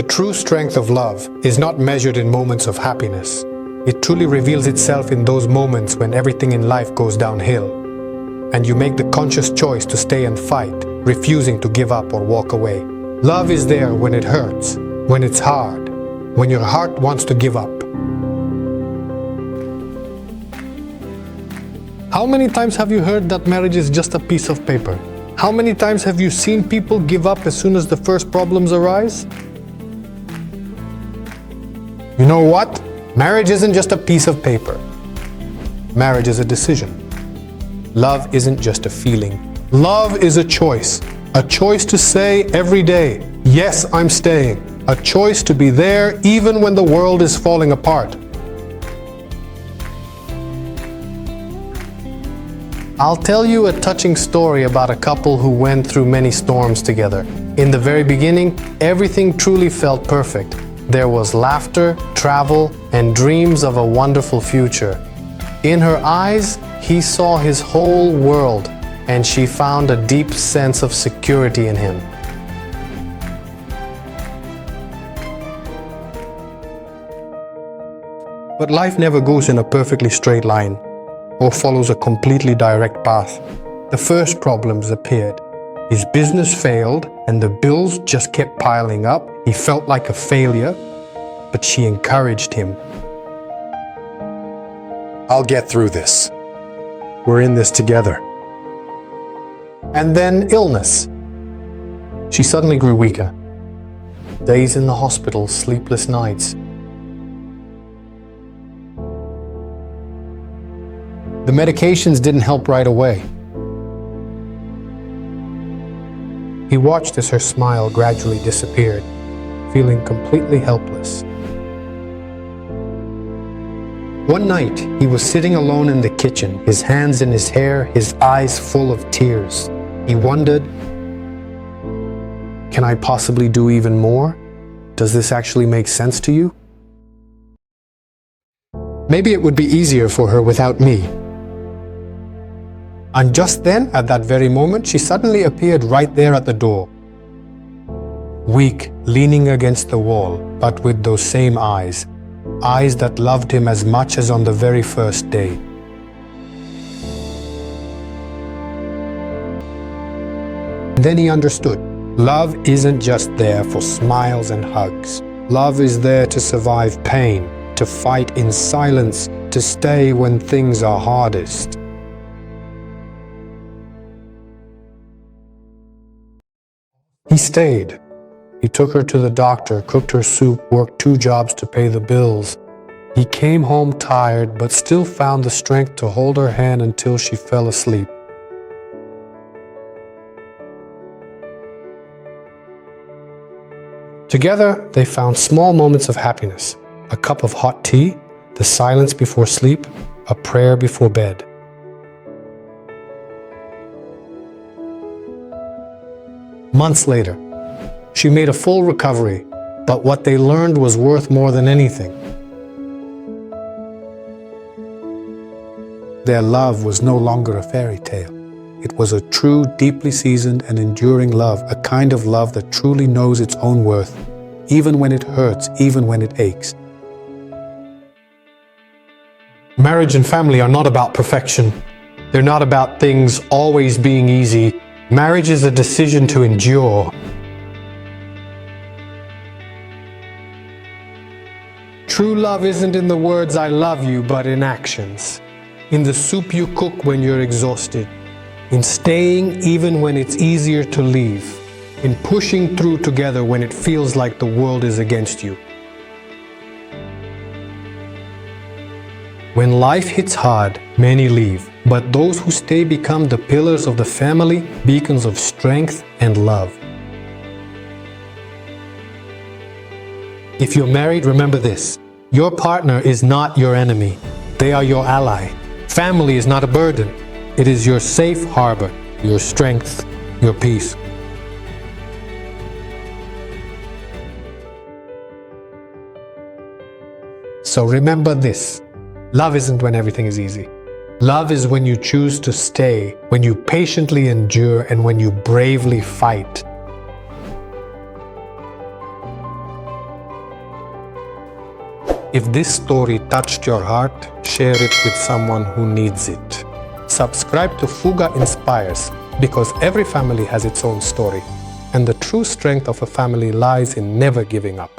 true strength of love is not measured in moments of happiness. It truly reveals itself in those moments when everything in life goes downhill, and you make the conscious choice to stay and fight, refusing to give up or walk away. Love is there when it hurts, when it's hard, when your heart wants to give up. How many times have you heard that marriage is just a piece of paper? How many times have you seen people give up as soon as the first problems arise? You know what? Marriage isn't just a piece of paper. Marriage is a decision. Love isn't just a feeling. Love is a choice to say every day, yes, I'm staying. A choice to be there even when the world is falling apart. I'll tell you a touching story about a couple who went through many storms together. In the very beginning, everything truly felt perfect. There was laughter, travel, and dreams of a wonderful future. In her eyes, he saw his whole world, and she found a deep sense of security in him. But life never goes in a perfectly straight line, or follows a completely direct path. The first problems appeared. His business failed and the bills just kept piling up. He felt like a failure, but she encouraged him. I'll get through this. We're in this together. And then illness. She suddenly grew weaker. Days in the hospital, sleepless nights. The medications didn't help right away. He watched as her smile gradually disappeared, feeling completely helpless. One night, he was sitting alone in the kitchen, his hands in his hair, his eyes full of tears. He wondered, can I possibly do even more? Does this actually make sense to you? Maybe it would be easier for her without me. And just then, at that very moment, she suddenly appeared right there at the door. Weak, leaning against the wall, but with those same eyes. Eyes that loved him as much as on the very first day. And then he understood. Love isn't just there for smiles and hugs. Love is there to survive pain, to fight in silence, to stay when things are hardest. He stayed. He took her to the doctor, cooked her soup, worked 2 jobs to pay the bills. He came home tired, but still found the strength to hold her hand until she fell asleep. Together, they found small moments of happiness. A cup of hot tea, the silence before sleep, a prayer before bed. Months later, she made a full recovery, but what they learned was worth more than anything. Their love was no longer a fairy tale. It was a true, deeply seasoned and enduring love, a kind of love that truly knows its own worth, even when it hurts, even when it aches. Marriage and family are not about perfection. They're not about things always being easy. Marriage is a decision to endure. True love isn't in the words "I love you," but in actions. In the soup you cook when you're exhausted. In staying even when it's easier to leave. In pushing through together when it feels like the world is against you. When life hits hard, many leave, but those who stay become the pillars of the family, beacons of strength and love. If you're married, remember this. Your partner is not your enemy. They are your ally. Family is not a burden. It is your safe harbor, your strength, your peace. So remember this. Love isn't when everything is easy. Love is when you choose to stay, when you patiently endure, and when you bravely fight. If this story touched your heart, share it with someone who needs it. Subscribe to Fuga Inspires, because every family has its own story, and the true strength of a family lies in never giving up.